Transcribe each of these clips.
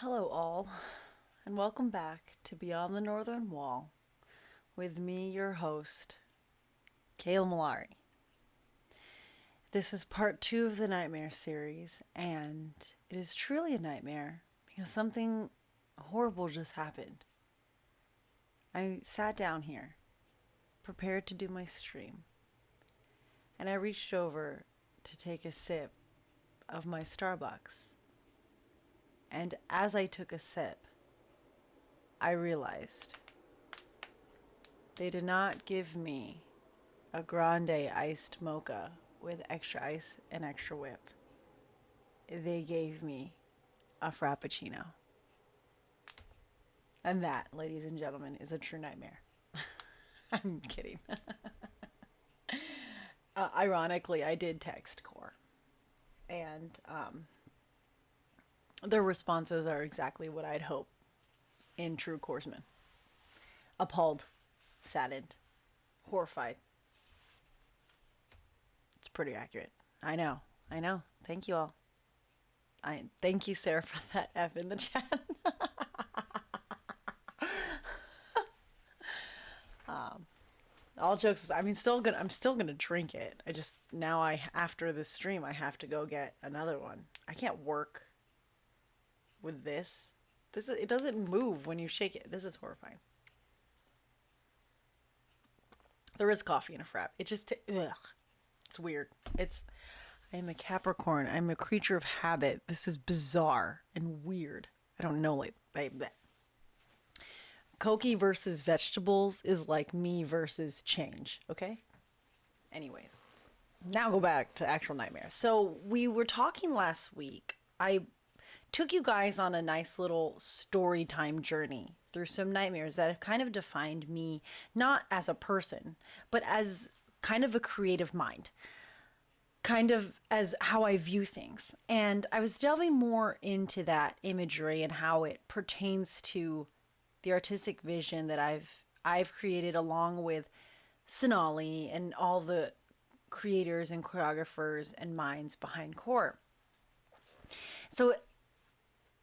Hello, all, and welcome back to Beyond the Northern Wall with me, your host, Kayla Malari. This is part 2 of the Nightmare series, and it is truly a nightmare because something horrible just happened. I sat down here, prepared to do my stream, and I reached over to take a sip of my Starbucks. And as I took a sip, I realized they did not give me a grande iced mocha with extra ice and extra whip. They gave me a frappuccino. And that, ladies and gentlemen, is a true nightmare. I'm kidding. Ironically, I did text Core. And their responses are exactly what I'd hope in true Coresman. Appalled, saddened, horrified. It's pretty accurate. I know. Thank you all. I thank you, Sarah, for that F in the chat. All jokes aside, I'm still gonna drink it. I just now after this stream I have to go get another one. I can't work with this. It doesn't move when you shake it. This is horrifying. There is coffee in a frap. It just ugh. It's weird. I am a Capricorn. I'm a creature of habit. This is bizarre and weird. I don't know, like Koki versus vegetables is like me versus change, okay? Anyways, now go back to actual nightmares. So we were talking last week. I took you guys on a nice little story time journey through some nightmares that have kind of defined me, not as a person, but as kind of a creative mind, kind of as how I view things. And I was delving more into that imagery and how it pertains to the artistic vision that I've created, along with Sonali and all the creators and choreographers and minds behind Core. So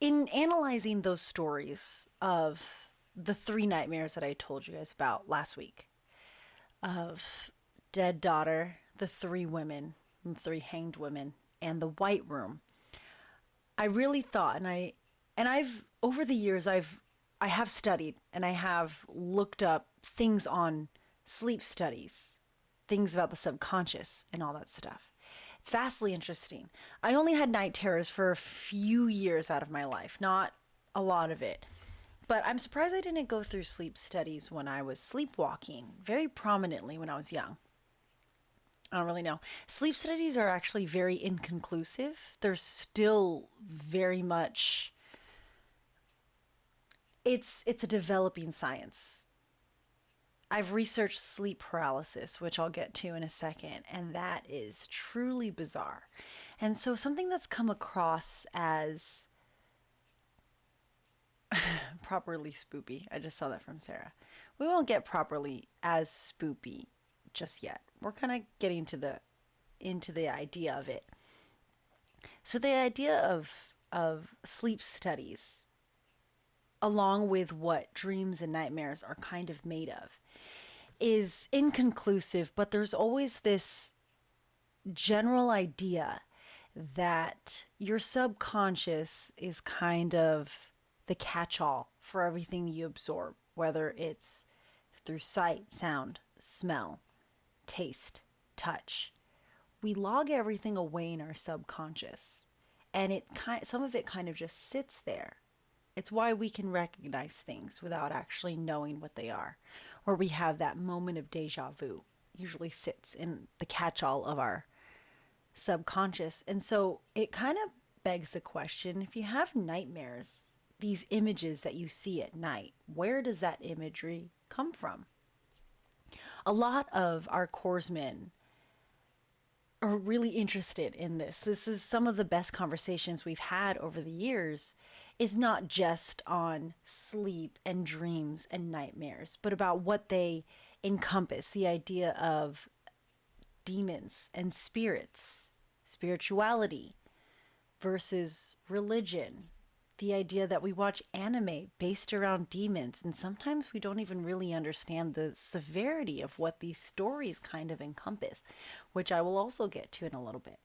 in analyzing those stories of the 3 nightmares that I told you guys about last week, of dead daughter, the 3 women, the 3 hanged women, and the white room, I really thought, and I've over the years I have studied and I have looked up things on sleep studies, things about the subconscious and all that stuff. It's vastly interesting. I only had night terrors for a few years out of my life, not a lot of it. But I'm surprised I didn't go through sleep studies when I was sleepwalking very prominently when I was young. I don't really know. Sleep studies are actually very inconclusive. They're still very much, it's a developing science. I've researched sleep paralysis, which I'll get to in a second, and that is truly bizarre. And so something that's come across as properly spoopy. I just saw that from Sarah. We won't get properly as spoopy just yet. We're kind of getting into the idea of it. So the idea of sleep studies, along with what dreams and nightmares are kind of made of, is inconclusive, but there's always this general idea that your subconscious is kind of the catch-all for everything you absorb, whether it's through sight, sound, smell, taste, touch. We log everything away in our subconscious, and some of it kind of just sits there. It's why we can recognize things without actually knowing what they are, or we have that moment of deja vu. Usually sits in the catch-all of our subconscious. And so it kind of begs the question, if you have nightmares, these images that you see at night, where does that imagery come from? A lot of our Coresmen are really interested in this. This is some of the best conversations we've had over the years, is not just on sleep and dreams and nightmares, but about what they encompass, the idea of demons and spirits, spirituality versus religion, the idea that we watch anime based around demons, and sometimes we don't even really understand the severity of what these stories kind of encompass, which I will also get to in a little bit.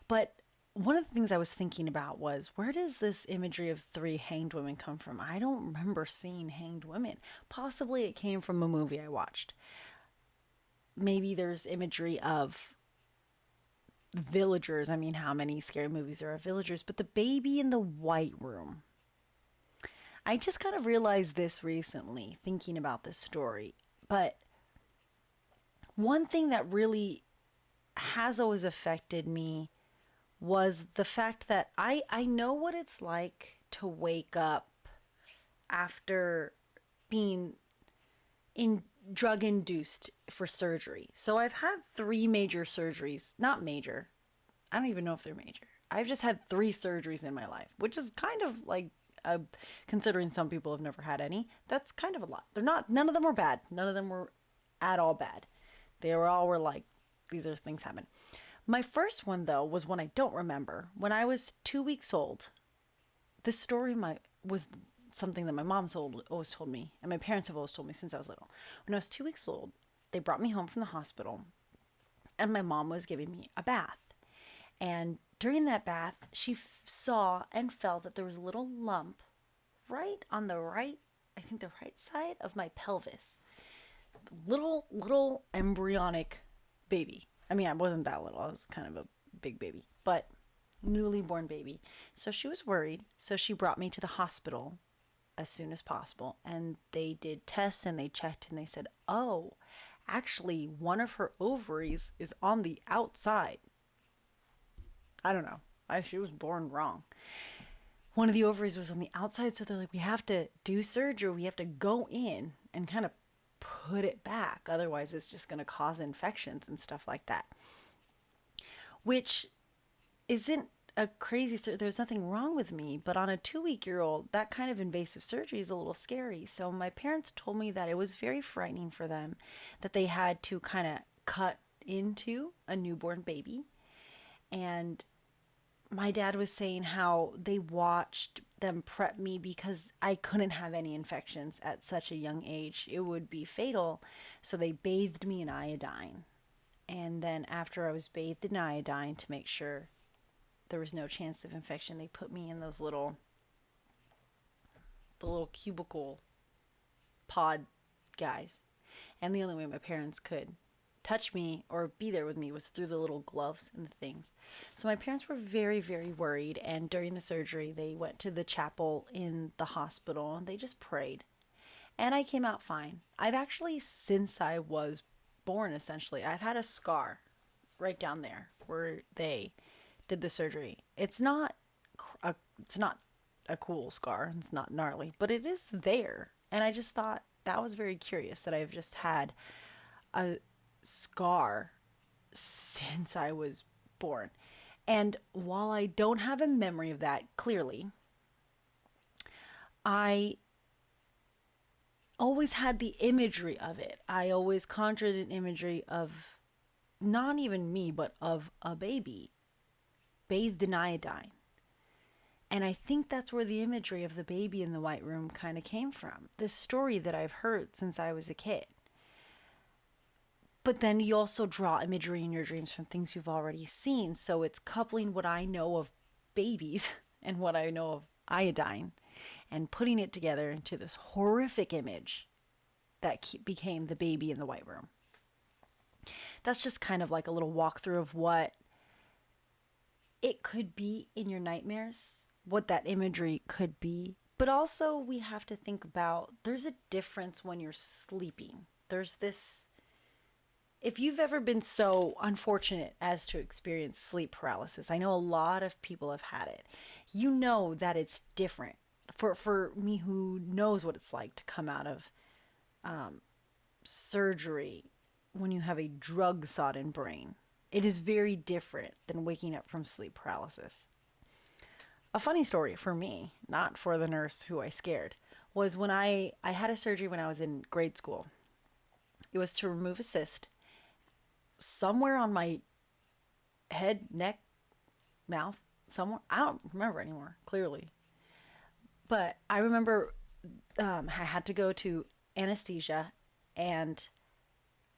But one of the things I was thinking about was, where does this imagery of three hanged women come from? I don't remember seeing hanged women. Possibly it came from a movie I watched. Maybe there's imagery of villagers. I mean, how many scary movies there are of villagers? But the baby in the white room. I just kind of realized this recently, thinking about this story. But one thing that really has always affected me was the fact that I know what it's like to wake up after being in drug induced for surgery. So I've had three major surgeries, not major. I don't even know if they're major. I've just had three surgeries in my life, which is kind of like considering some people have never had any. That's kind of a lot. They're not. None of them were bad. None of them were at all bad. They were like, these are things happen. My first one though was one I don't remember. When I was 2 weeks old, this story was something that my mom's always told me, and my parents have always told me since I was little. When I was 2 weeks old, they brought me home from the hospital, and my mom was giving me a bath. And during that bath, she saw and felt that there was a little lump right on the right, I think the right side of my pelvis. Little embryonic baby. I mean, I wasn't that little. I was kind of a big baby, but newly born baby. So she was worried. So she brought me to the hospital as soon as possible. And they did tests and they checked and they said, oh, actually, one of her ovaries is on the outside. I don't know. She was born wrong. One of the ovaries was on the outside. So they're like, we have to do surgery. We have to go in and kind of put it back. Otherwise, it's just going to cause infections and stuff like that. Which isn't a crazy surgery. There's nothing wrong with me, but on a 2-week-old, that kind of invasive surgery is a little scary. So my parents told me that it was very frightening for them, that they had to kind of cut into a newborn baby. And my dad was saying how they watched them prep me because I couldn't have any infections at such a young age. It would be fatal. So they bathed me in iodine. And then after I was bathed in iodine to make sure there was no chance of infection, they put me in the little cubicle pod guys. And the only way my parents could touch me or be there with me was through the little gloves and the things. So my parents were very, very worried. And during the surgery, they went to the chapel in the hospital and they just prayed. And I came out fine. I've actually, since I was born, essentially, I've had a scar right down there where they did the surgery. It's not a cool scar. It's not gnarly, but it is there. And I just thought that was very curious that I've just had a scar since I was born. And while I don't have a memory of that clearly, I always had the imagery of it. I always conjured an imagery of not even me, but of a baby bathed in iodine. And I think that's where the imagery of the baby in the white room kind of came from. This story that I've heard since I was a kid. But then you also draw imagery in your dreams from things you've already seen. So it's coupling what I know of babies and what I know of iodine and putting it together into this horrific image that became the baby in the white room. That's just kind of like a little walkthrough of what it could be in your nightmares, what that imagery could be. But also we have to think about, there's a difference when you're sleeping. There's this, if you've ever been so unfortunate as to experience sleep paralysis, I know a lot of people have had it. You know that it's different. For me, who knows what it's like to come out of surgery when you have a drug-sodden brain, it is very different than waking up from sleep paralysis. A funny story for me, not for the nurse who I scared, was when I had a surgery when I was in grade school. It was to remove a cyst somewhere on my head, neck, mouth, somewhere. I don't remember anymore, clearly. But I remember I had to go to anesthesia, and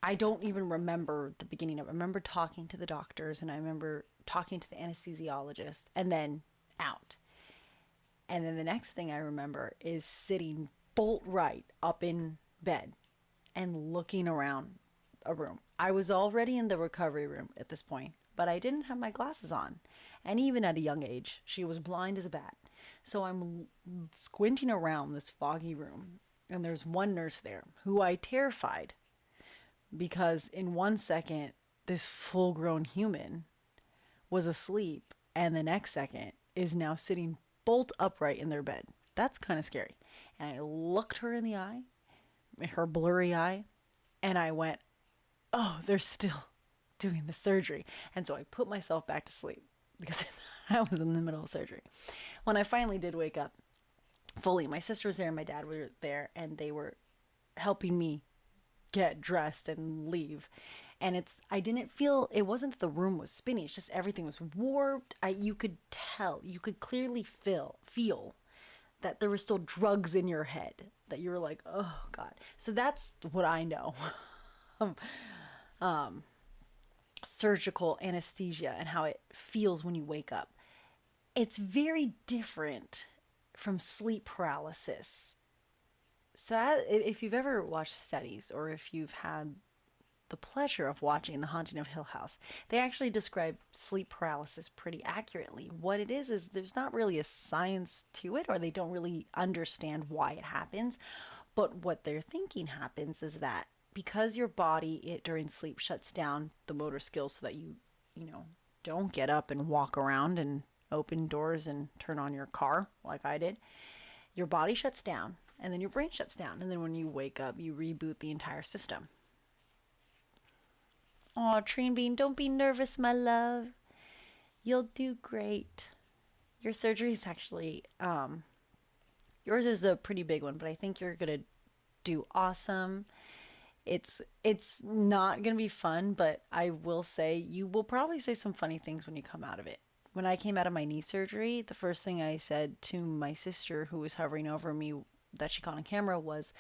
I don't even remember the beginning of it. I remember talking to the doctors, and I remember talking to the anesthesiologist, and then out. And then the next thing I remember is sitting bolt right up in bed and looking around a room. I was already in the recovery room at this point, but I didn't have my glasses on. And even at a young age, she was blind as a bat. So I'm squinting around this foggy room, and there's one nurse there who I terrified because in 1 second, this full grown human was asleep, and the next second is now sitting bolt upright in their bed. That's kind of scary. And I looked her in the eye, her blurry eye, and I went, oh, they're still doing the surgery. And so I put myself back to sleep because I was in the middle of surgery. When I finally did wake up fully, my sister was there and my dad were there, and they were helping me get dressed and leave. And I didn't feel, it wasn't that the room was spinning, it's just everything was warped. You could tell, you could clearly feel that there were still drugs in your head, that you were like, oh God. So that's what I know. Surgical anesthesia and how it feels when you wake up. It's very different from sleep paralysis. So if you've ever watched studies, or if you've had the pleasure of watching The Haunting of Hill House, they actually describe sleep paralysis pretty accurately. What it is there's not really a science to it, or they don't really understand why it happens. But what they're thinking happens is that because your body during sleep shuts down the motor skills so that you don't get up and walk around and open doors and turn on your car like I did. Your body shuts down, and then your brain shuts down, and then when you wake up, you reboot the entire system. Oh, Train Bean, don't be nervous, my love. You'll do great. Your surgery is actually, yours is a pretty big one, but I think you're gonna do awesome. It's not gonna be fun, but I will say you will probably say some funny things when you come out of it. When I came out of my knee surgery, the first thing I said to my sister, who was hovering over me, that she caught on camera, was,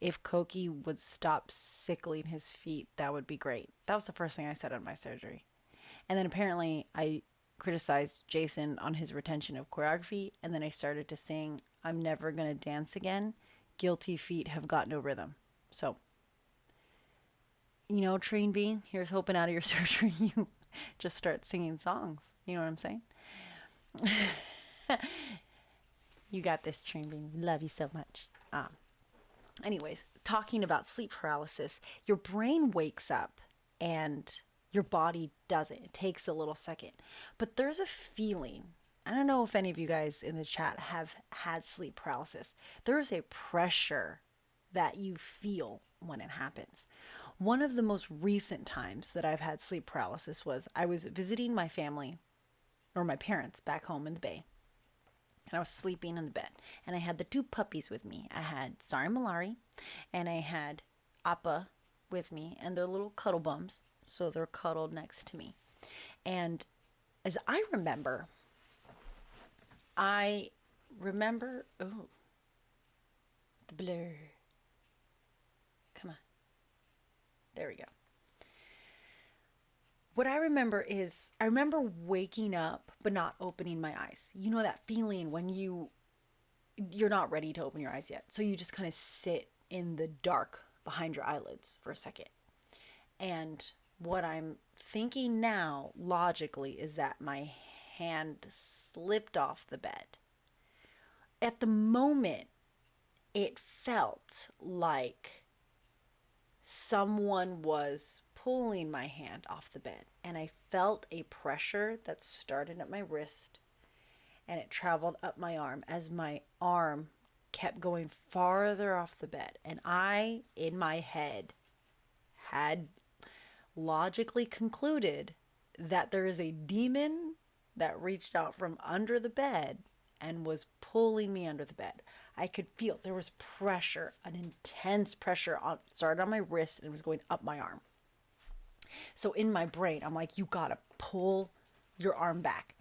if Koki would stop sickling his feet, that would be great. That was the first thing I said on my surgery. And then apparently I criticized Jason on his retention of choreography, and then I started to sing, I'm never gonna dance again. Guilty feet have got no rhythm. So, Train B, here's hoping out of your surgery you just start singing songs. You know what I'm saying? You got this, Train B. Love you so much. Anyways, talking about sleep paralysis, your brain wakes up and your body doesn't. It takes a little second. But there's a feeling. I don't know if any of you guys in the chat have had sleep paralysis. There is a pressure that you feel when it happens. One of the most recent times that I've had sleep paralysis was I was visiting my family, or my parents, back home in the Bay. And I was sleeping in the bed. And I had the two puppies with me. I had Sari Malari and I had Appa with me. And they're little cuddle bums. So they're cuddled next to me. And as I remember, oh, the blur. Come on. There we go. What I remember is, I remember waking up but not opening my eyes. You know that feeling when you're not ready to open your eyes yet. So you just kind of sit in the dark behind your eyelids for a second. And what I'm thinking now, logically, is that my hand slipped off the bed. At the moment, it felt like someone was pulling my hand off the bed, and I felt a pressure that started at my wrist and it traveled up my arm as my arm kept going farther off the bed. And I, in my head, had logically concluded that there is a demon that reached out from under the bed and was pulling me under the bed. I could feel there was pressure, an intense pressure started on my wrist and it was going up my arm. So in my brain, I'm like, you gotta pull your arm back.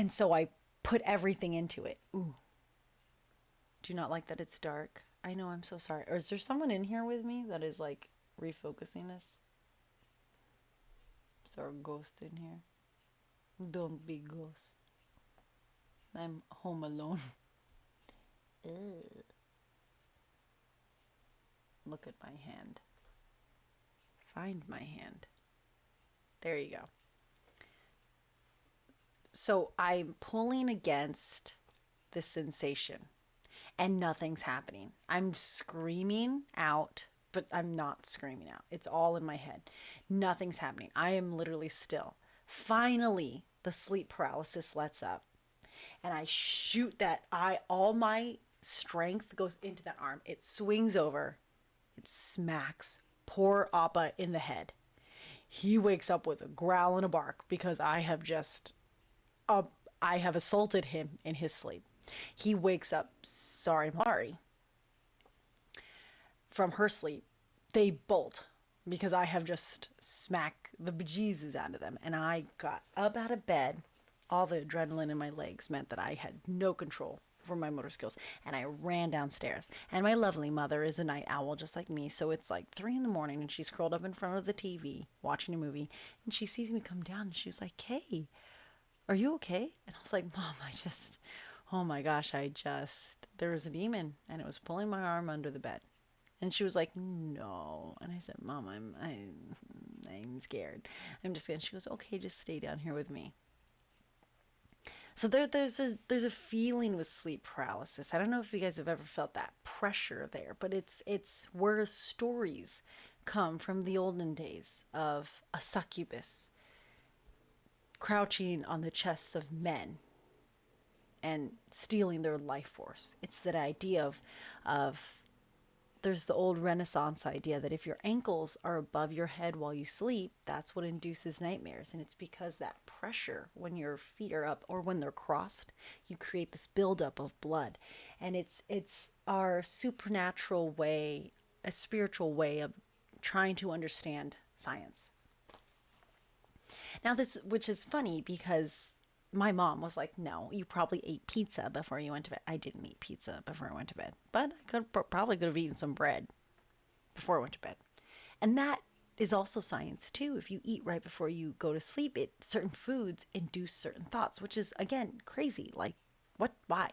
And so I put everything into it. Ooh, do you not like that it's dark? I know, I'm so sorry. Or is there someone in here with me that is like refocusing this? Is there a ghost in here? Don't be ghost. I'm home alone. Ew. Look at my hand. Find my hand. There you go. So I'm pulling against the sensation and nothing's happening. I'm screaming out, but I'm not screaming out. It's all in my head. Nothing's happening. I am literally still. Finally, the sleep paralysis lets up and I shoot that eye. All my strength goes into that arm. It swings over. It smacks poor Appa in the head. He wakes up with a growl and a bark because I have assaulted him in his sleep. He wakes up, sorry Mari, from her sleep. They bolt because I have just smacked the bejesus out of them. And I got up out of bed. All the adrenaline in my legs meant that I had no control for my motor skills. And I ran downstairs. And my lovely mother is a night owl just like me. So it's like 3 a.m. and she's curled up in front of the TV watching a movie. And she sees me come down and she's like, "Hey, are you okay?" And I was like, "Mom, oh my gosh, there was a demon and it was pulling my arm under the bed." And she was like, "No." And I said, "Mom, I'm scared. I'm just gonna," she goes, "Okay, just stay down here with me." So there's a feeling with sleep paralysis. I don't know if you guys have ever felt that pressure there, but it's where stories come from the olden days of a succubus crouching on the chests of men and stealing their life force. It's that idea of there's the old Renaissance idea that if your ankles are above your head while you sleep, that's what induces nightmares. And it's because that pressure when your feet are up or when they're crossed, you create this buildup of blood. And it's our supernatural way, a spiritual way of trying to understand science. Now this, which is funny because my mom was like, "No, you probably ate pizza before you went to bed." I didn't eat pizza before I went to bed, but I probably could have eaten some bread before I went to bed. And that is also science too. If you eat right before you go to sleep, certain foods induce certain thoughts, which is again crazy. Like, what? Why?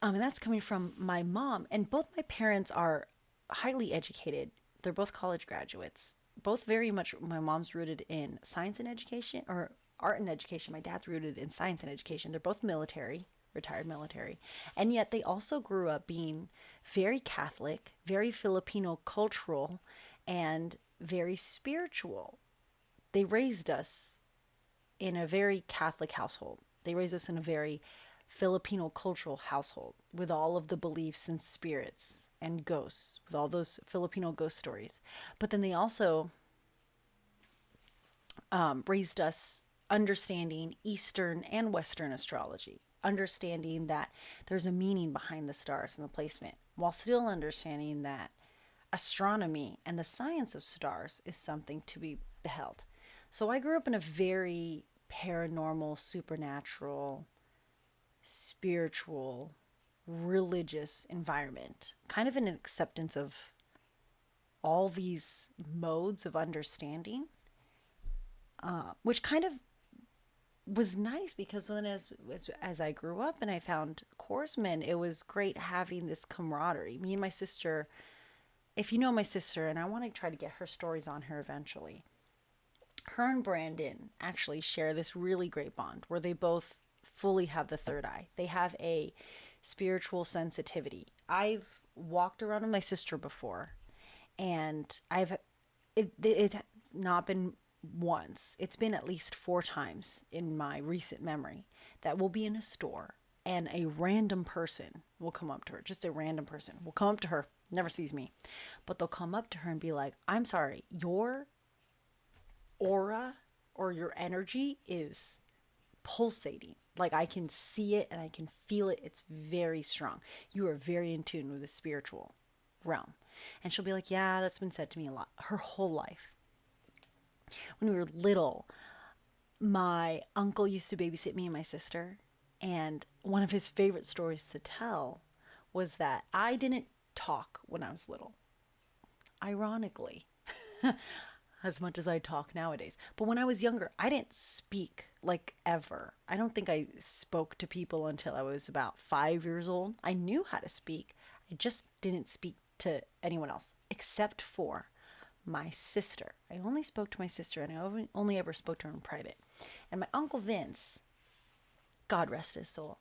And that's coming from my mom. And both my parents are highly educated. They're both college graduates. Both very much. My mom's rooted in science and education, or art and education. My dad's rooted in science and education. They're both military, retired military. And yet they also grew up being very Catholic, very Filipino cultural, and very spiritual. They raised us in a very Catholic household. They raised us in a very Filipino cultural household with all of the beliefs and spirits and ghosts, with all those Filipino ghost stories. But then they also raised us understanding Eastern and Western astrology, understanding that there's a meaning behind the stars and the placement, while still understanding that astronomy and the science of stars is something to be beheld. So I grew up in a very paranormal, supernatural, spiritual, religious environment, kind of an acceptance of all these modes of understanding, which kind of was nice because then as I grew up and I found corpsmen, it was great having this camaraderie. Me and my sister, if you know my sister, and I want to try to get her stories on her eventually, her and Brandon actually share this really great bond where they both fully have the third eye. They have a spiritual sensitivity. I've walked around with my sister before, and it not been once. It's been at least 4 times in my recent memory that we'll be in a store and a random person will come up to her. Just a random person will come up to her, never sees me, but they'll come up to her and be like, "I'm sorry, your aura or your energy is pulsating. Like I can see it and I can feel it. It's very strong. You are very in tune with the spiritual realm." And she'll be like, "Yeah, that's been said to me a lot." Her whole life. When we were little, My uncle used to babysit me and my sister, and one of his favorite stories to tell was that I didn't talk when I was little. Ironically, as much as I talk nowadays. But when I was younger, I didn't speak like ever. I don't think I spoke to people until I was about 5 years old. I knew how to speak, I just didn't speak to anyone else except for my sister. I only spoke to my sister, and I only ever spoke to her in private. And my uncle Vince, God rest his soul,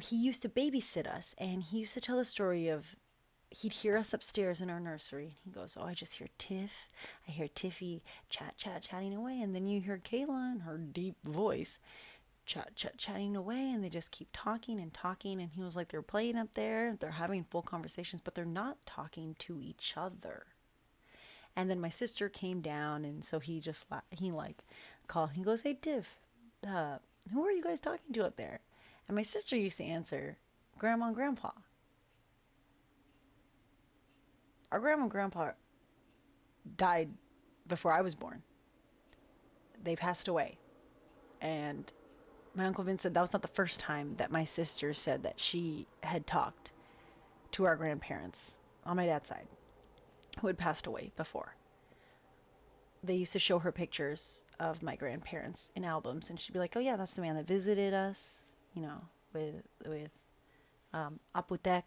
he used to babysit us, and he used to tell the story of he'd hear us upstairs in our nursery. He goes, "Oh, I just hear Tiff. I hear Tiffy chatting away." And then you hear Kayla in her deep voice chatting away. And they just keep talking and talking. And he was like, they're playing up there. They're having full conversations, but they're not talking to each other. And then my sister came down. And so he like called. He goes, "Hey, Tiff, uh, who are you guys talking to up there?" And my sister used to answer, "Grandma and Grandpa." Our grandma and grandpa died before I was born. They passed away. And my Uncle Vince said that was not the first time that my sister said that she had talked to our grandparents on my dad's side who had passed away before. They used to show her pictures of my grandparents in albums, and she'd be like, "Oh yeah, that's the man that visited us, with Aputek.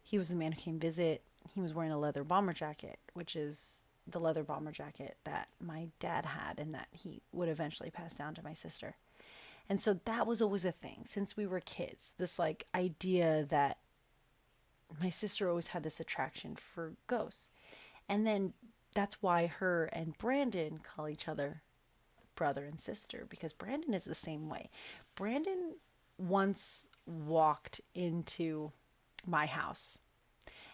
He was the man who came visit. He was wearing a leather bomber jacket, which is the leather bomber jacket that my dad had and that he would eventually pass down to my sister." And so that was always a thing since we were kids. This like idea that my sister always had this attraction for ghosts. And then that's why her and Brandon call each other brother and sister, because Brandon is the same way. Brandon once walked into my house,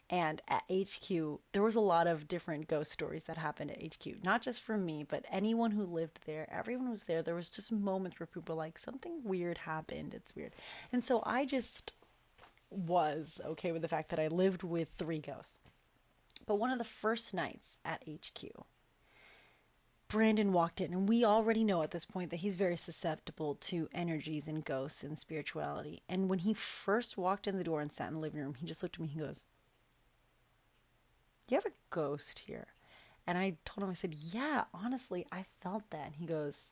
and at HQ, there was a lot of different ghost stories that happened at HQ. Not just for me, but anyone who lived there, everyone was there. There was just moments where people were like, something weird happened. It's weird. And so I just was okay with the fact that I lived with three ghosts. But one of the first nights at HQ, Brandon walked in, and we already know at this point that he's very susceptible to energies and ghosts and spirituality. And when he first walked in the door and sat in the living room, he just looked at me. He goes, "You have a ghost here." And I told him, I said, "Yeah, honestly, I felt that." And he goes,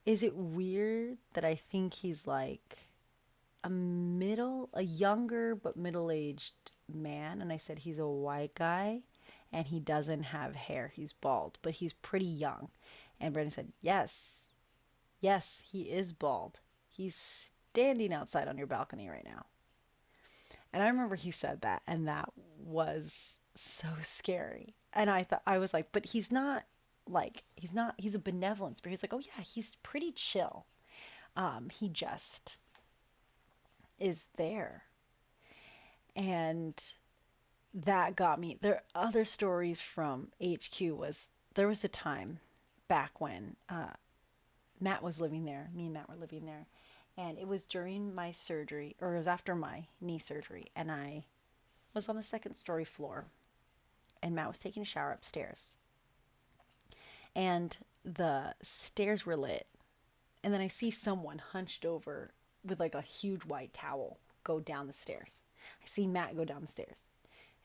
"Is it weird that I think he's like a younger but middle-aged man?" And I said, "He's a white guy and he doesn't have hair. He's bald, but he's pretty young." And Brandon said, "Yes, yes, he is bald. He's standing outside on your balcony right now." And I remember he said that, and that was so scary. And I thought, I was like, but he's a benevolent spirit. He's like, "Oh yeah, he's pretty chill. He just is there." And that got me. There are other stories from HQ. There was a time back when Matt was living there. Me and Matt were living there. And it was during my surgery, or it was after my knee surgery. And I was on the second story floor. And Matt was taking a shower upstairs. And the stairs were lit. And then I see someone hunched over with like a huge white towel go down the stairs. I see Matt go down the stairs.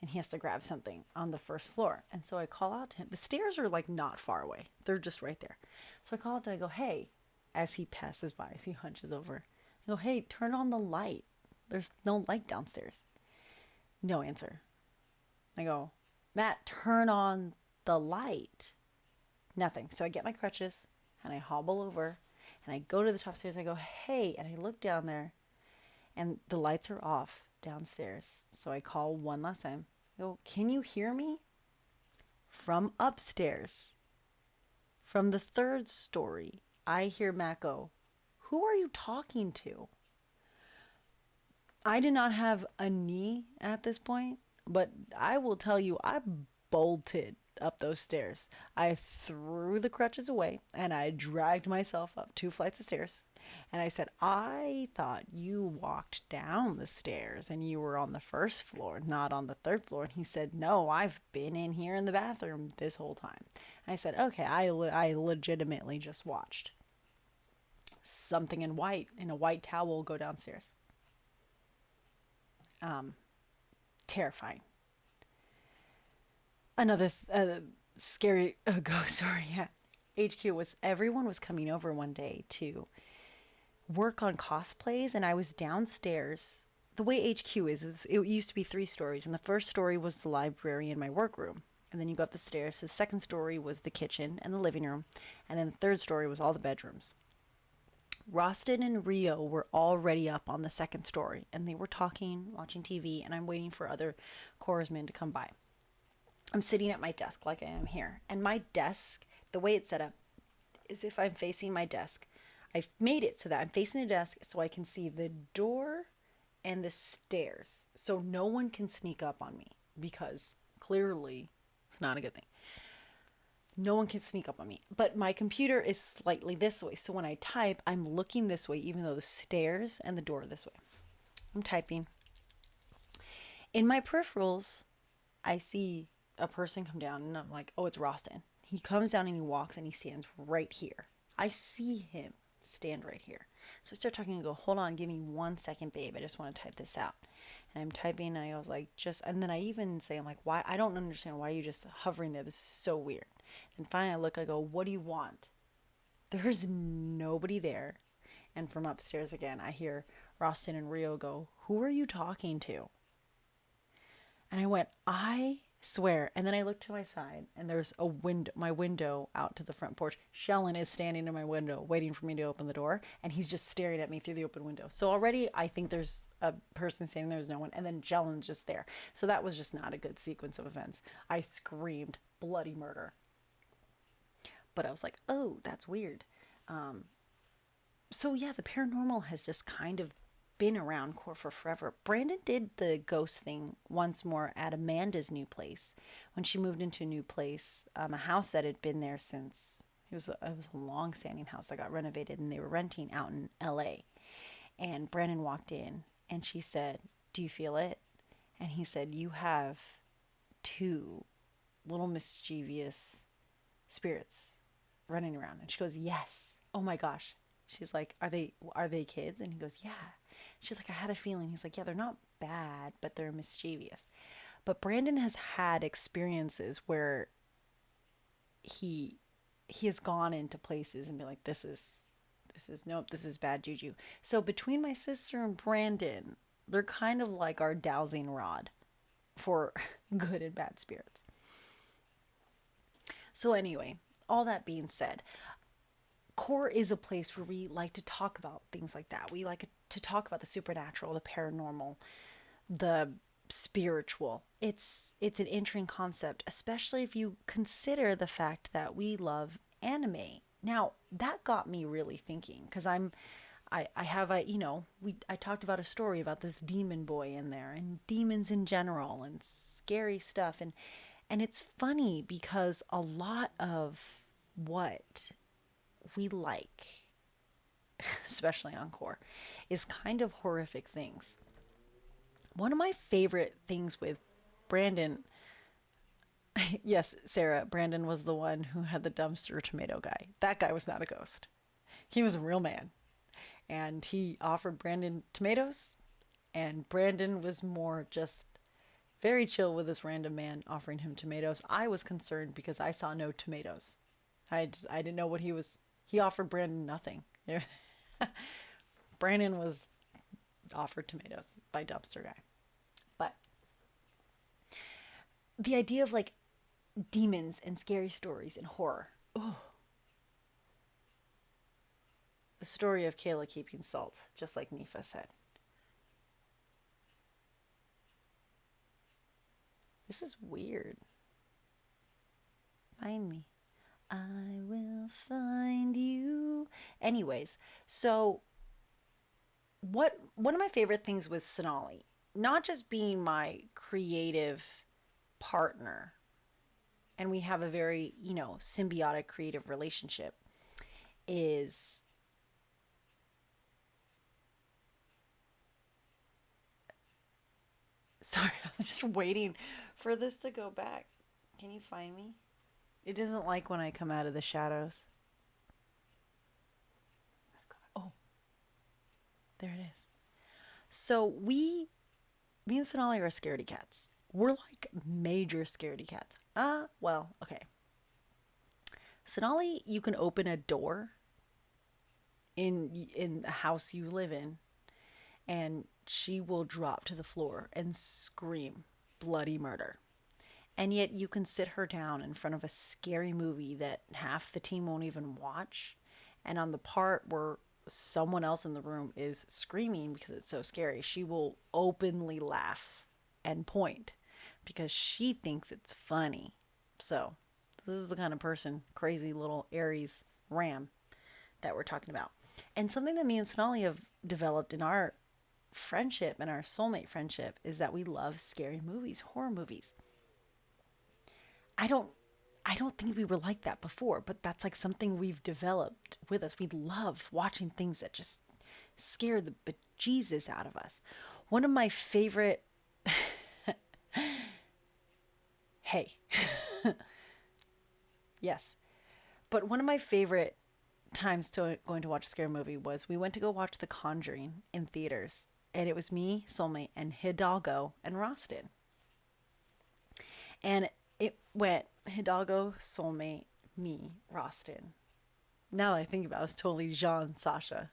And he has to grab something on the first floor. And so I call out to him. The stairs are like not far away. They're just right there. So I call out to him. I go, "Hey," as he passes by, as he hunches over. I go, "Hey, turn on the light. There's no light downstairs." No answer. I go, "Matt, turn on the light." Nothing. So I get my crutches and I hobble over and I go to the top stairs. I go, "Hey," and I look down there and the lights are off downstairs. So I call one last time. I go, "Can you hear me?" From upstairs, from the third story, I hear Matt go, "Who are you talking to?" I did not have a knee at this point, but I will tell you, I bolted up those stairs. I threw the crutches away and I dragged myself up 2 flights of stairs. And I said, I thought you walked down the stairs and you were on the first floor, not on the third floor. And he said, no, I've been in here in the bathroom this whole time. I said, okay, I legitimately just watched something in white, in a white towel, go downstairs. Um, Terrifying. Another scary ghost story, yeah. HQ was everyone was coming over one day to work on cosplays, and I was downstairs. The way HQ is it used to be 3 stories, and the first story was the library and my workroom. And then you go up the stairs. The second story was the kitchen and the living room, and then the third story was all the bedrooms. Rostin and Rio were already up on the second story, and they were talking, watching TV, and I'm waiting for other chorsmen to come by. I'm sitting at my desk like I am here, and my desk, the way it's set up, is if I'm facing my desk. I've made it so that I'm facing the desk so I can see the door and the stairs. So no one can sneak up on me because clearly it's not a good thing. No one can sneak up on me. But my computer is slightly this way. So when I type, I'm looking this way, even though the stairs and the door are this way. I'm typing. In my peripherals, I see a person come down and I'm like, oh, it's Rostin. He comes down and he walks and he stands right here. I see him stand right here. So I start talking and go, hold on, give me 1 second, babe. I just want to type this out. And I'm typing and I was like, and then I even say, I'm like, why? I don't understand why you're just hovering there. This is so weird. And finally I look, I go, what do you want? There's nobody there. And from upstairs again, I hear Rostin and Rio go, who are you talking to? And I went, I swear. And then I looked to my side and there's a window, my window out to the front porch. Shellen is standing in my window waiting for me to open the door, and he's just staring at me through the open window. So already I think there's a person standing there's no one, and then Shellen's just there. So that was just not a good sequence of events. I screamed bloody murder. But I was like, oh, that's weird. So yeah, the paranormal has just kind of been around core for forever. Brandon did the ghost thing once more at Amanda's new place when she moved into a new place, a house that had been there since it was a long-standing house that got renovated, and they were renting out in L.A. And Brandon walked in, and she said, "Do you feel it?" And he said, "You have 2 little mischievous spirits running around." And she goes, "Yes." Oh my gosh. She's like, "Are they kids?" And he goes, "Yeah." She's like, "I had a feeling." He's like, "Yeah, they're not bad, but they're mischievous." But Brandon has had experiences where he he has gone into places and be like, this is nope, this is bad juju. So between my sister and Brandon, they're kind of like our dowsing rod for good and bad spirits. So anyway, all that being said, core is a place where we like to talk about things like that. We like to talk about the supernatural, the paranormal, the spiritual. It's an interesting concept, especially if you consider the fact that we love anime. Now, that got me really thinking because I have a, I talked about a story about this demon boy in there and demons in general and scary stuff, and it's funny because a lot of what we like, especially on core, is kind of horrific things. One of my favorite things with Brandon, yes, Sarah, Brandon was the one who had the dumpster tomato guy. That guy was not a ghost. He was a real man. And he offered Brandon tomatoes, and Brandon was more just very chill with this random man offering him tomatoes. I was concerned because I saw no tomatoes. I didn't know what he was. He offered Brandon nothing. Brandon was offered tomatoes by dumpster guy. But the idea of like demons and scary stories and horror. Oh, the story of Kayla keeping salt, just like Nifa said. This is weird. Find me. I will find you. Anyways, so one of my favorite things with Sonali, not just being my creative partner, and we have a very, symbiotic creative relationship, is Sorry, I'm just waiting for this to go back. Can you find me? It doesn't like when I come out of the shadows. Oh, there it is. So me and Sonali are scaredy cats. We're like major scaredy cats. Well, okay. Sonali, you can open a door in the house you live in, and she will drop to the floor and scream bloody murder. And yet you can sit her down in front of a scary movie that half the team won't even watch. And on the part where someone else in the room is screaming because it's so scary, she will openly laugh and point because she thinks it's funny. So, this is the kind of person, crazy little Aries ram, that we're talking about. And something that me and Sonali have developed in our friendship and our soulmate friendship is that we love scary movies, horror movies. I don't I don't think we were like that before, but that's like something we've developed with us. We love watching things that just scare the bejesus out of us. One of my favorite hey, yes. But one of my favorite times to going to watch a scary movie was we went to go watch The Conjuring in theaters. And it was me, Soulmate, and Hidalgo and Rostin. And it went Hidalgo, Soulmate, me, Rostin. Now that I think about it, it was totally Jean, Sasha,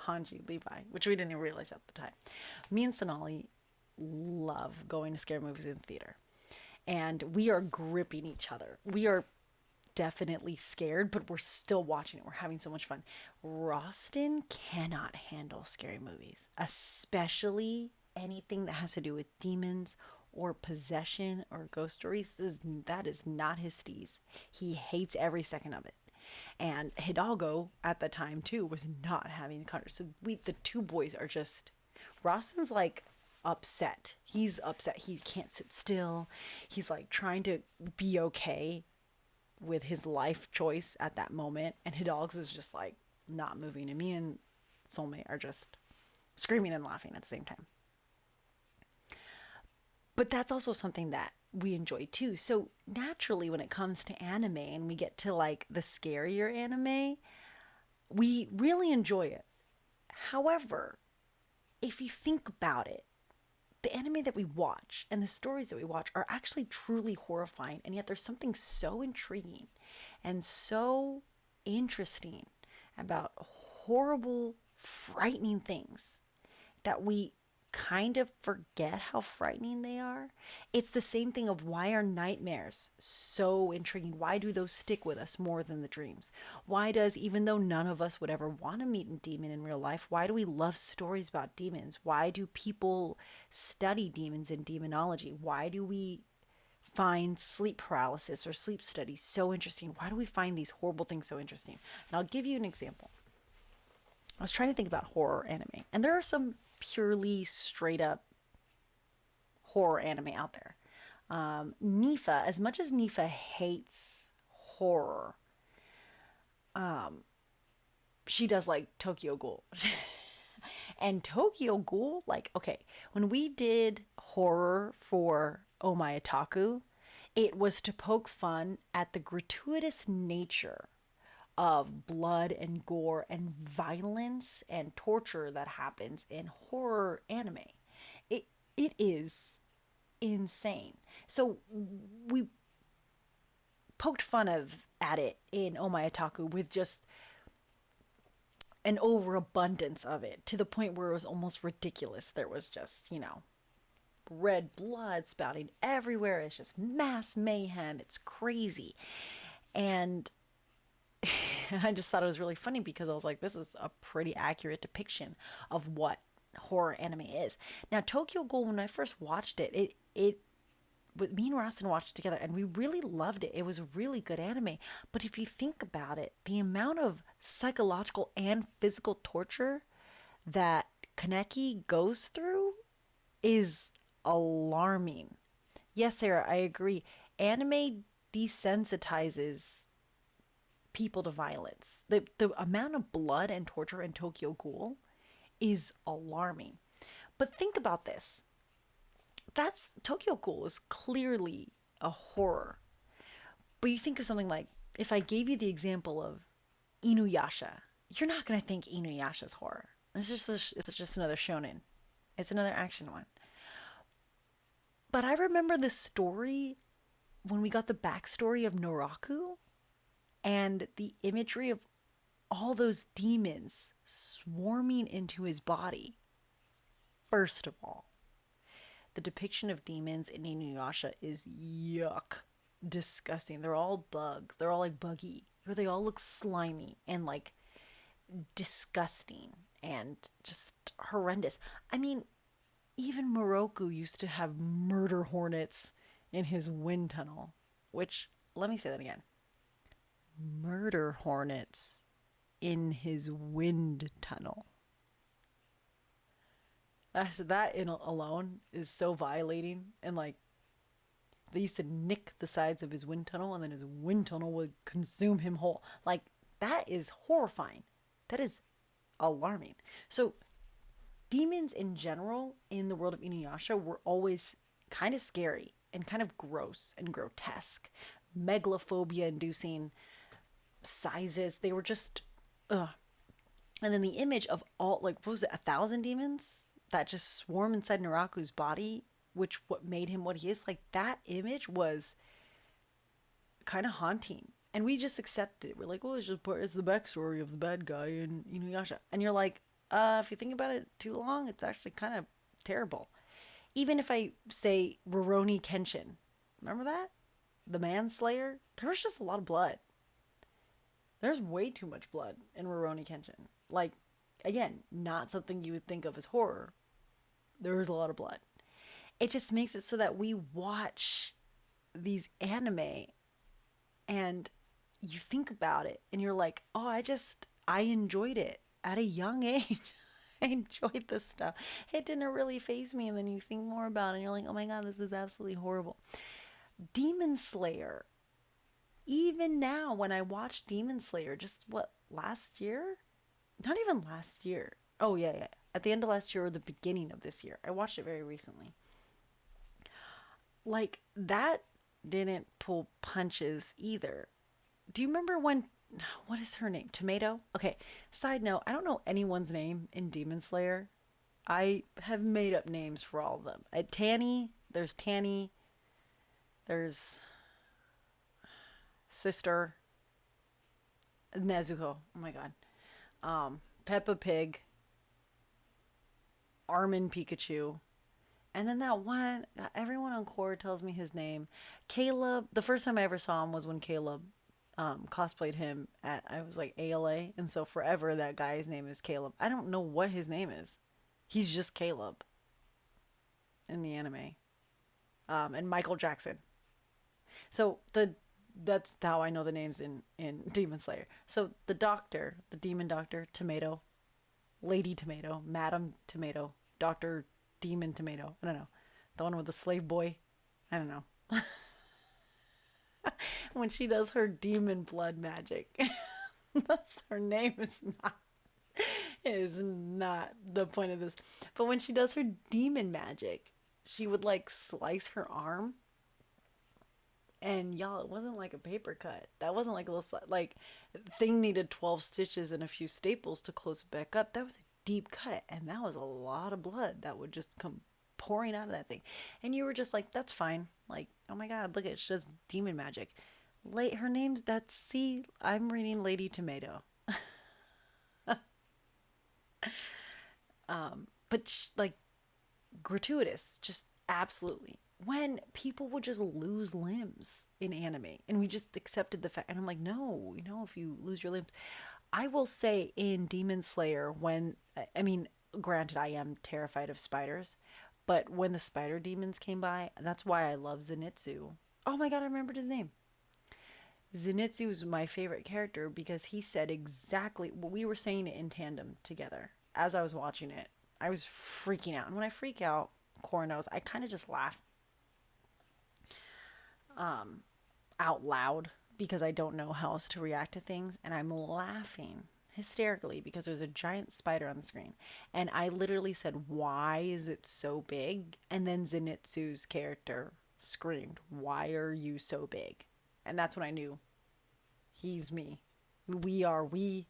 Hanji, Levi, which we didn't even realize at the time. Me and Sonali love going to scary movies in theater. And we are gripping each other. We are definitely scared, but we're still watching it. We're having so much fun. Rostin cannot handle scary movies, especially anything that has to do with demons or possession or ghost stories. That is not his steez. He hates every second of it. And Hidalgo at the time too was not having the conversation. So the two boys are just Rostin's like upset. He's upset. He can't sit still. He's like trying to be okay with his life choice at that moment, and Hidalgo is just like not moving, and me and Soulmate are just screaming and laughing at the same time. But that's also something that we enjoy too. So naturally, when it comes to anime and we get to like the scarier anime, we really enjoy it. However, if you think about it, the anime that we watch and the stories that we watch are actually truly horrifying, and yet there's something so intriguing and so interesting about horrible, frightening things that we kind of forget how frightening they are. It's the same thing of why are nightmares so intriguing? Why do those stick with us more than the dreams? Why does, even though none of us would ever want to meet a demon in real life, why do we love stories about demons? Why do people study demons and demonology? Why do we find sleep paralysis or sleep studies so interesting? Why do we find these horrible things so interesting? And I'll give you an example. I was trying to think about horror anime, and there are some purely straight up horror anime out there. Nifa, as much as Nifa hates horror, she does like Tokyo Ghoul. And Tokyo Ghoul, like, okay, when we did horror for Oh My Otaku, it was to poke fun at the gratuitous nature of blood and gore and violence and torture that happens in horror anime. It it is insane. So we poked fun of at it in Oh My Otaku with just an overabundance of it to the point where it was almost ridiculous. There was just, red blood spouting everywhere. It's just mass mayhem. It's crazy. And I just thought it was really funny because I was like, this is a pretty accurate depiction of what horror anime is. Now, Tokyo Ghoul, when I first watched it, but me and Rostin watched it together and we really loved it. It was a really good anime. But if you think about it, the amount of psychological and physical torture that Kaneki goes through is alarming. Yes, Sarah, I agree. Anime desensitizes people to violence. The amount of blood and torture in Tokyo Ghoul is alarming. But think about this. that's Tokyo Ghoul is clearly a horror. But you think of something like, if I gave you the example of Inuyasha, you're not gonna think Inuyasha's horror. It's just another shonen. It's another action one. But I remember this story when we got the backstory of Noraku and the imagery of all those demons swarming into his body. First of all, the depiction of demons in Inuyasha is yuck, disgusting. They're all bugs. They're all like buggy. Or they all look slimy and like disgusting and just horrendous. I mean, even Moroku used to have murder hornets in his wind tunnel, which, let me say that again, murder hornets in his wind tunnel. That in alone is so violating, and like they used to nick the sides of his wind tunnel and then his wind tunnel would consume him whole. Like, that is horrifying. That is alarming. So demons in general in the world of Inuyasha were always kind of scary and kind of gross and grotesque, megalophobia inducing sizes. They were just ugh. And then the image of all, like, what was it, 1,000 demons that just swarm inside Naraku's body, which what made him what he is, like, that image was kind of haunting. And we just accepted it. We're like, well, it's the backstory of the bad guy in Inuyasha. And you're like, if you think about it too long, it's actually kind of terrible. Even if I say Rurouni Kenshin, remember that? The manslayer? There was just a lot of blood. There's way too much blood in Rurouni Kenshin. Like, again, not something you would think of as horror. There is a lot of blood. It just makes it so that we watch these anime and you think about it and you're like, oh, I enjoyed it at a young age. I enjoyed this stuff. It didn't really faze me. And then you think more about it and you're like, oh my God, this is absolutely horrible. Demon Slayer. Even now, when I watch Demon Slayer, just what, last year? Not even last year. Oh, yeah. At the end of last year or the beginning of this year. I watched it very recently. Like, that didn't pull punches either. Do you remember when, what is her name? Tomato? Okay, side note, I don't know anyone's name in Demon Slayer. I have made up names for all of them. Tanny, there's Sister, Nezuko, oh my God. Peppa Pig, Armin Pikachu, and then that one, everyone on Core tells me his name. Caleb, the first time I ever saw him was when Caleb cosplayed him at, I was like ALA. And so forever that guy's name is Caleb. I don't know what his name is. He's just Caleb in the anime. And Michael Jackson. So that's how I know the names in Demon Slayer. So the doctor, the demon doctor, Tomato, Lady Tomato, Madam Tomato, Doctor Demon Tomato. I don't know. The one with the slave boy. I don't know. When she does her demon blood magic. That's her name. Is not the point of this. But when she does her demon magic, she would like slice her arm. And y'all, it wasn't like a paper cut. That wasn't like a little like thing needed 12 stitches and a few staples to close it back up. That was a deep cut, and that was a lot of blood that would just come pouring out of that thing. And you were just like, that's fine. Like, oh my God, look, it's just demon magic. Her name's I'm reading Lady Tomato. But like gratuitous, just absolutely. When people would just lose limbs in anime and we just accepted the fact, and I'm like, no, if you lose your limbs. I will say in Demon Slayer, I mean, granted, I am terrified of spiders, but when the spider demons came by, that's why I love Zenitsu. Oh my God, I remembered his name. Zenitsu is my favorite character because he said exactly what we were saying in tandem together as I was watching it. I was freaking out. And when I freak out, Cora knows, I kind of just laugh out loud because I don't know how else to react to things. And I'm laughing. hysterically because there's a giant spider on the screen. And I literally said, "Why is it so big?" And then Zenitsu's character screamed, "Why are you so big?" And that's when I knew he's me. We are one.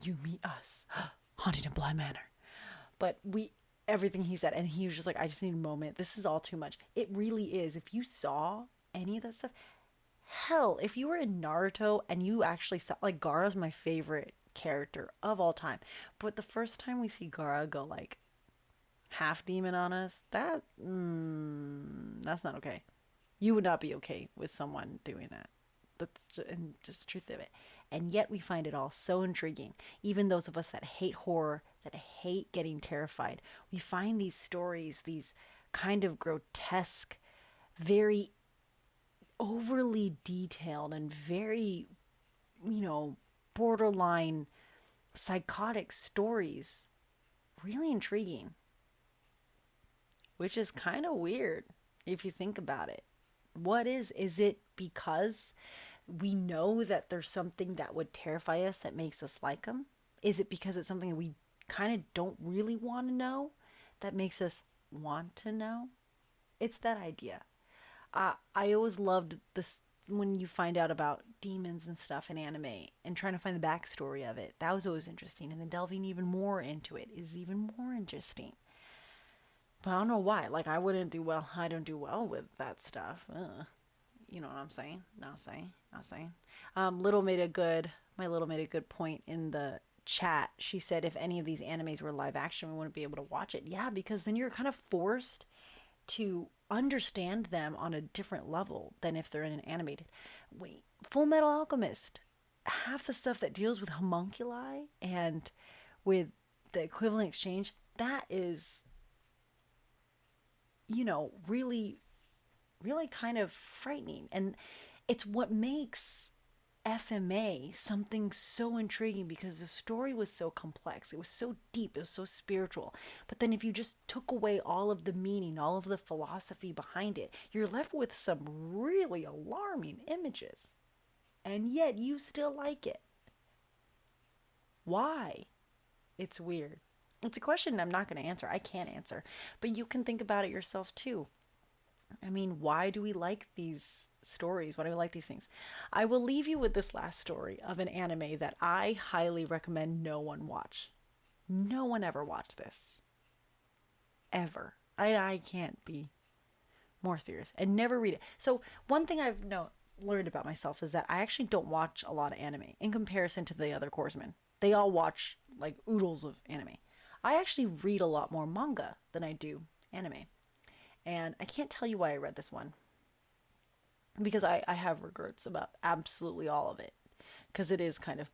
You meet us. Haunted in Bly Manor. But everything he said, and he was just like, I just need a moment. This is all too much. It really is. If you saw any of that stuff, hell, if you were in Naruto and you actually saw, like, Gaara's my favorite character of all time. But the first time we see Gaara go like half demon on us, that's not okay. You would not be okay with someone doing that. That's just the truth of it. And yet we find it all so intriguing. Even those of us that hate horror, that hate getting terrified, we find these stories, these kind of grotesque, very overly detailed and very, borderline psychotic stories really intriguing, which is kind of weird if you think about it. What is it because we know that there's something that would terrify us that makes us like them? Is it because it's something we kind of don't really want to know that makes us want to know? It's that idea. I always loved this when you find out about demons and stuff in anime and trying to find the backstory of it. That was always interesting. And then delving even more into it is even more interesting. But I don't know why. Like, I wouldn't do well. I don't do well with that stuff. Ugh. You know what I'm saying? Not saying. Not saying. My little made a good point in the chat. She said if any of these animes were live action, we wouldn't be able to watch it. Yeah, because then you're kind of forced to understand them on a different level than if they're in an animated. Wait, Full Metal Alchemist. Half the stuff that deals with homunculi and with the equivalent exchange, that is, really, really kind of frightening. And it's what makes FMA something so intriguing because the story was so complex. It was so deep. It was so spiritual. But then if you just took away all of the meaning, all of the philosophy behind it, you're left with some really alarming images. And yet you still like it. Why? It's weird. It's a question I'm not going to answer. I can't answer. But you can think about it yourself too. I mean, why do we like these stories? Why do we like these things? I will leave you with this last story of an anime that I highly recommend no one watch. No one ever watch this. Ever. I can't be more serious. And never read it. So one thing I've learned about myself is that I actually don't watch a lot of anime in comparison to the other coursemen. They all watch like oodles of anime. I actually read a lot more manga than I do anime. And I can't tell you why I read this one. Because I have regrets about absolutely all of it. Because it is kind of...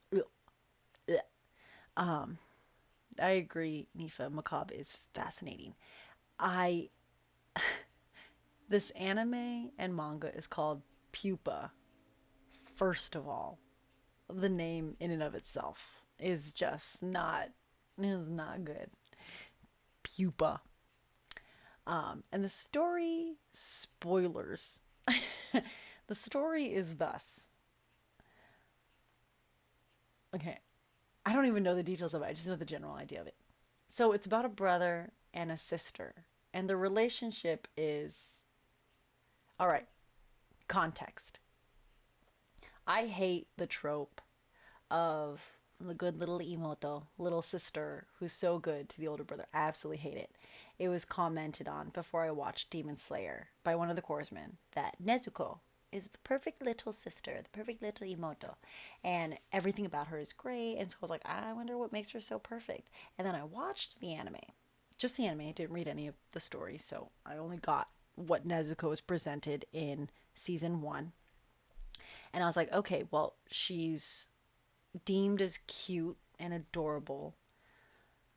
I agree, Nifa. Macabre is fascinating. I... This anime and manga is called Pupa. First of all, the name in and of itself is just not... is not good. Pupa. And the story, spoilers. The story is thus. Okay, I don't even know the details of it. I just know the general idea of it. So it's about a brother and a sister. And the relationship is... All right, context. I hate the trope of the good little Imoto, little sister who's so good to the older brother. I absolutely hate it. It was commented on before I watched Demon Slayer by one of the coursemen that Nezuko is the perfect little sister, the perfect little Imoto. And everything about her is great. And so I was like, I wonder what makes her so perfect. And then I watched the anime. Just the anime. I didn't read any of the stories, so I only got what Nezuko was presented in season 1. And I was like, okay, well, she's deemed as cute and adorable,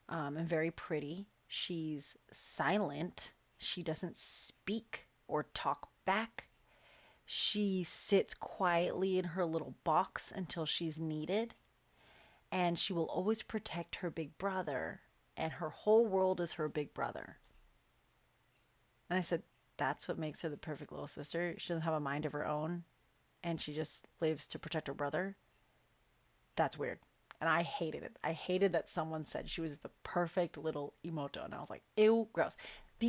and very pretty. She's silent. She doesn't speak or talk back. She sits quietly in her little box until she's needed. And she will always protect her big brother. And her whole world is her big brother. And I said, that's what makes her the perfect little sister. She doesn't have a mind of her own. And she just lives to protect her brother. That's weird. And I hated it. I hated that someone said she was the perfect little emoto. And I was like, ew, gross.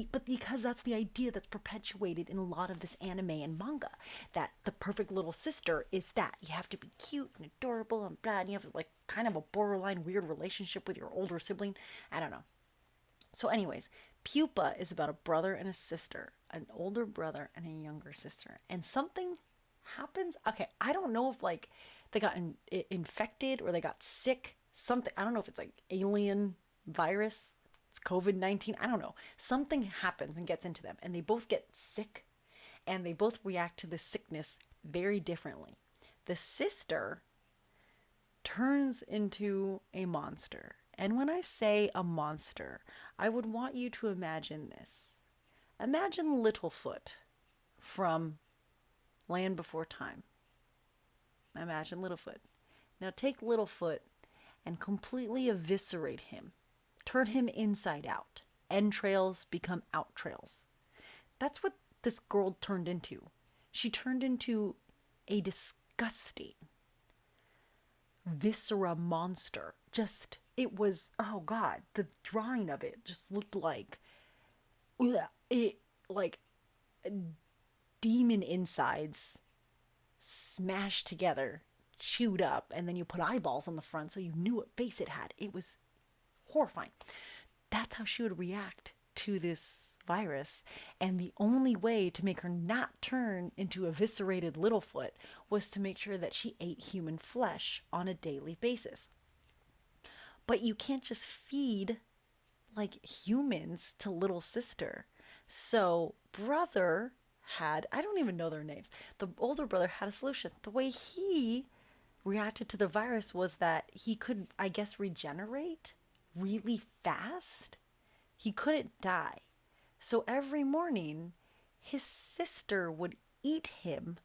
But because that's the idea that's perpetuated in a lot of this anime and manga, that the perfect little sister is that you have to be cute and adorable and blah, and you have like kind of a borderline weird relationship with your older sibling. I don't know. So, anyways, Pupa is about a brother and a sister, an older brother and a younger sister, and something happens. Okay, I don't know if like they got infected or they got sick. Something, I don't know if it's like alien virus. It's COVID-19. I don't know. Something happens and gets into them, and they both get sick, and they both react to the sickness very differently. The sister turns into a monster. And when I say a monster, I would want you to imagine this. Imagine Littlefoot from Land Before Time. Imagine Littlefoot. Now take Littlefoot and completely eviscerate him. Turn him inside out. Entrails become outrails. That's what this girl turned into. She turned into a disgusting viscera monster. Just, it was, oh God, the drawing of it just looked like, it, like demon insides smashed together, chewed up, and then you put eyeballs on the front so you knew what face it had. It was horrifying. That's how she would react to this virus. And the only way to make her not turn into eviscerated Littlefoot was to make sure that she ate human flesh on a daily basis. But you can't just feed like humans to little sister. So brother had, I don't even know their names. The older brother had a solution. The way he reacted to the virus was that he could, I guess, regenerate really fast. He couldn't die. So every morning, his sister would eat him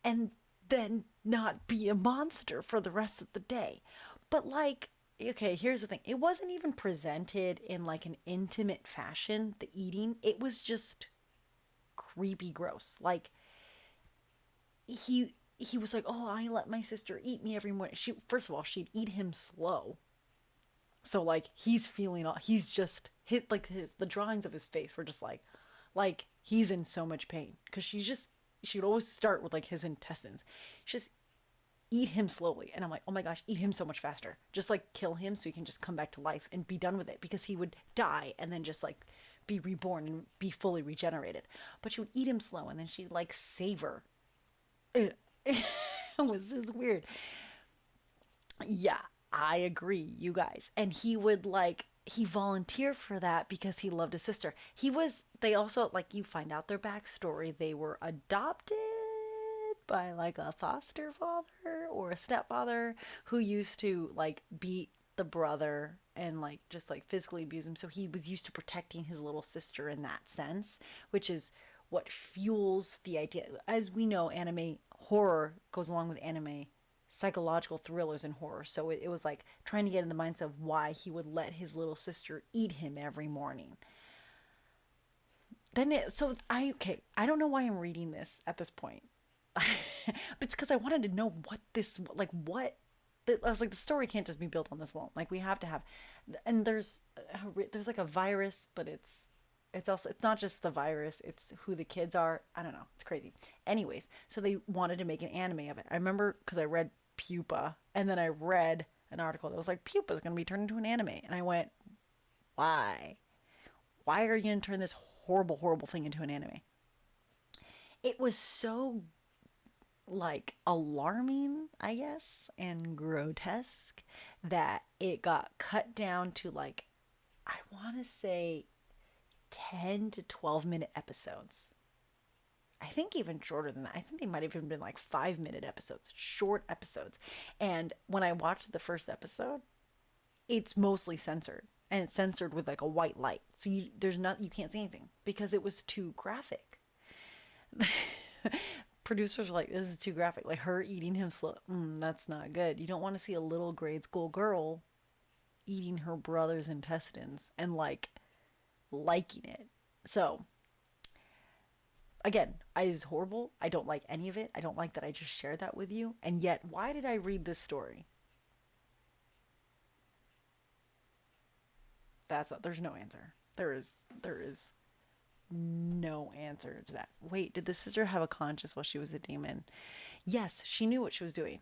and then not be a monster for the rest of the day. But like, okay, here's the thing. It wasn't even presented in like an intimate fashion, the eating. It was just creepy gross. Like he was like, "Oh, I let my sister eat me every morning." She, first of all, she'd eat him slow. So like he's feeling all, he's just hit like the drawings of his face were just like he's in so much pain because she would always start with like his intestines. She just eat him slowly, and I'm like, oh my gosh, eat him so much faster. Just like kill him so he can just come back to life and be done with it, because he would die and then just like be reborn and be fully regenerated. But she would eat him slow, and then she'd like savor. It was just weird. Yeah, I agree, you guys. And he would like, he volunteered for that because he loved his sister. They also, like, you find out their backstory. They were adopted by like a foster father or a stepfather who used to like beat the brother and like just like physically abuse him. So he was used to protecting his little sister in that sense, which is what fuels the idea. As we know, anime horror goes along with anime psychological thrillers and horror. So it was like trying to get in the mindset of why he would let his little sister eat him every morning. I don't know why I'm reading this at this point. But it's because I wanted to know what this, like, what. I was like, the story can't just be built on this alone. Like, we have to have, and there's like a virus, but it's also, it's not just the virus, it's who the kids are. I don't know, it's crazy. Anyways, so they wanted to make an anime of it. I remember because I read Pupa, and then I read an article that was like, Pupa's gonna be turned into an anime, and I went, why? Why are you gonna turn this horrible, horrible thing into an anime? It was so like alarming, I guess, and grotesque that it got cut down to like, I want to say 10 to 12-minute episodes. I think even shorter than that. I think they might have even been like 5-minute episodes, short episodes. And when I watched the first episode, it's mostly censored, and it's censored with like a white light. So you can't see anything because it was too graphic. Producers were like, this is too graphic. Like her eating him slow. That's not good. You don't want to see a little grade school girl eating her brother's intestines and like liking it. So Again, it was horrible. I don't like any of it. I don't like that I just shared that with you. And yet, why did I read this story? There's no answer. There is no answer to that. Wait, did the sister have a conscience while she was a demon? Yes, she knew what she was doing.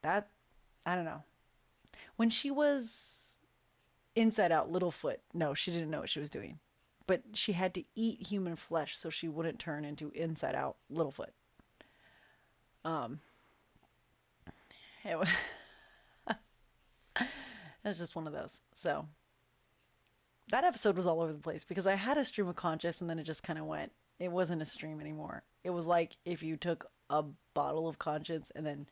That, I don't know. When she was inside out Littlefoot, no, she didn't know what she was doing. But she had to eat human flesh so she wouldn't turn into inside out Littlefoot. Um, it was, it was just one of those. So that episode was all over the place because I had a stream of conscious and then it just kind of went. It wasn't a stream anymore. It was like if you took a bottle of conscience and then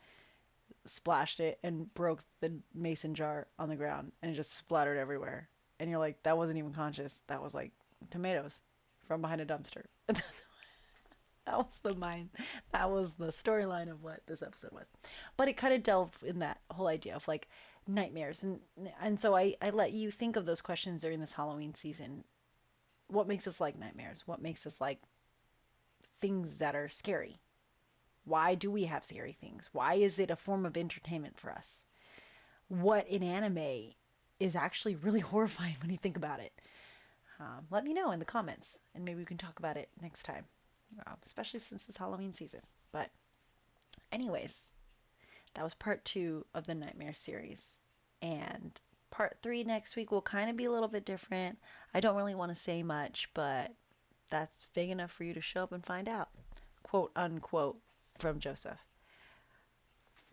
splashed it and broke the mason jar on the ground and it just splattered everywhere. And you're like, that wasn't even conscious. That was like tomatoes from behind a dumpster. That was the mind. That was the storyline of what this episode was. But it kind of delved in that whole idea of like nightmares, and so I let you think of those questions during this Halloween season. What makes us like nightmares? What makes us like things that are scary? Why do we have scary things? Why is it a form of entertainment for us? What in anime is actually really horrifying when you think about it? Let me know in the comments, and maybe we can talk about it next time, especially since it's Halloween season. But, anyways, that was part 2 of the Nightmare series. And part 3 next week will kind of be a little bit different. I don't really want to say much, but that's big enough for you to show up and find out. Quote unquote from Joseph.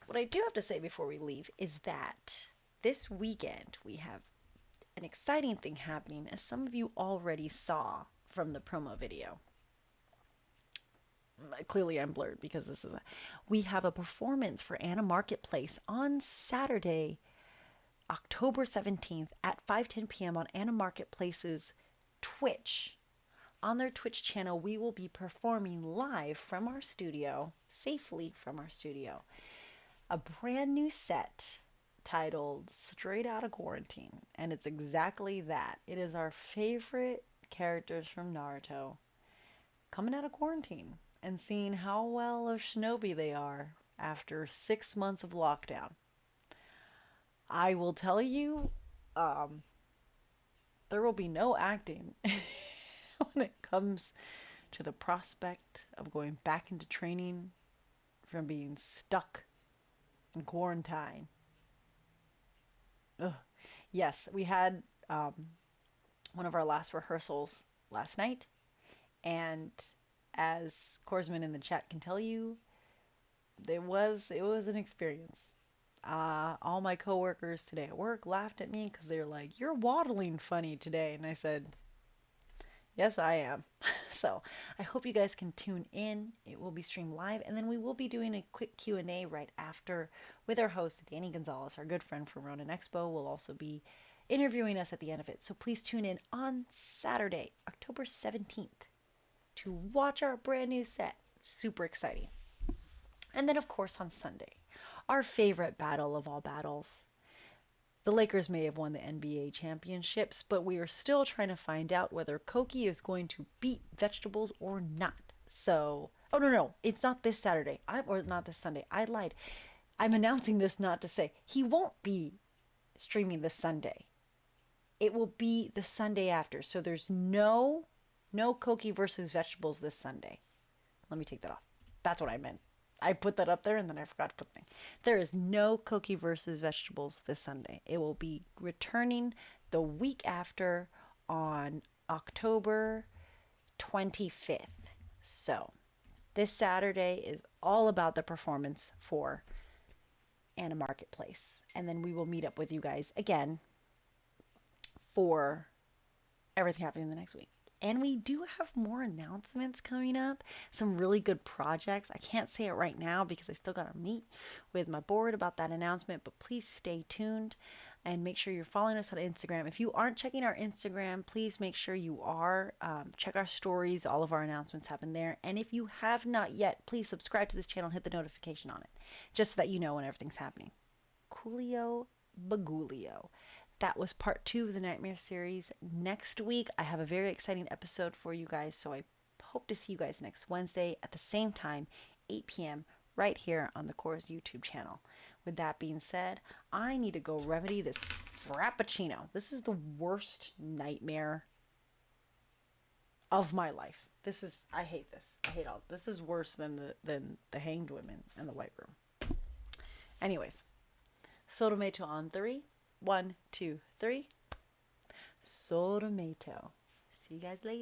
What I do have to say before we leave is that this weekend we have an exciting thing happening, as some of you already saw from the promo video. Clearly I'm blurred because we have a performance for Anna Marketplace on Saturday, October 17th at 5:10 p.m. on Anna Marketplace's Twitch. On their Twitch channel, we will be performing live from our studio, safely from our studio, a brand new set titled Straight Outta Quarantine. And it's exactly that. It is our favorite characters from Naruto coming out of quarantine and seeing how well of shinobi they are after 6 months of lockdown. I will tell you, there will be no acting when it comes to the prospect of going back into training from being stuck in quarantine. Ugh. Yes, we had one of our last rehearsals last night, and as Korsman in the chat can tell you, it was an experience. All my coworkers today at work laughed at me because they were like, "You're waddling funny today," and I said, "Yes, I am." So I hope you guys can tune in. It will be streamed live, and then we will be doing a quick Q&A right after with our host, Danny Gonzalez, our good friend from Ronin Expo. Will also be interviewing us at the end of it. So please tune in on Saturday, October 17th, to watch our brand new set. It's super exciting. And then, of course, on Sunday, our favorite battle of all battles. The Lakers may have won the NBA championships, but we are still trying to find out whether Koki is going to beat Vegetables or not. So, oh no, it's not this Saturday. Or not this Sunday. I lied. I'm announcing this not to say he won't be streaming this Sunday. It will be the Sunday after. So there's no Koki versus Vegetables this Sunday. Let me take that off. That's what I meant. I put that up there and then I forgot to put the thing. There is no Koki versus Vegetables this Sunday. It will be returning the week after on October 25th. So this Saturday is all about the performance for Anna Marketplace. And then we will meet up with you guys again for everything happening the next week. And we do have more announcements coming up. Some really good projects. I can't say it right now because I still got to meet with my board about that announcement. But please stay tuned and make sure you're following us on Instagram. If you aren't checking our Instagram, please make sure you are. Check our stories. All of our announcements happen there. And if you have not yet, please subscribe to this channel and hit the notification on it, just so that you know when everything's happening. Coolio Bagulio. That was part 2 of the Nightmare series. Next week, I have a very exciting episode for you guys, so I hope hope to see you guys next Wednesday at the same time, 8 p.m., right here on the Core's YouTube channel. With that being said, I need to go remedy this frappuccino. This is the worst nightmare of my life. I hate this. I hate all. This is worse than the hanged women in the white room. Anyways, sotomato on 3. 1, 2, 3. Sotomato. See you guys later.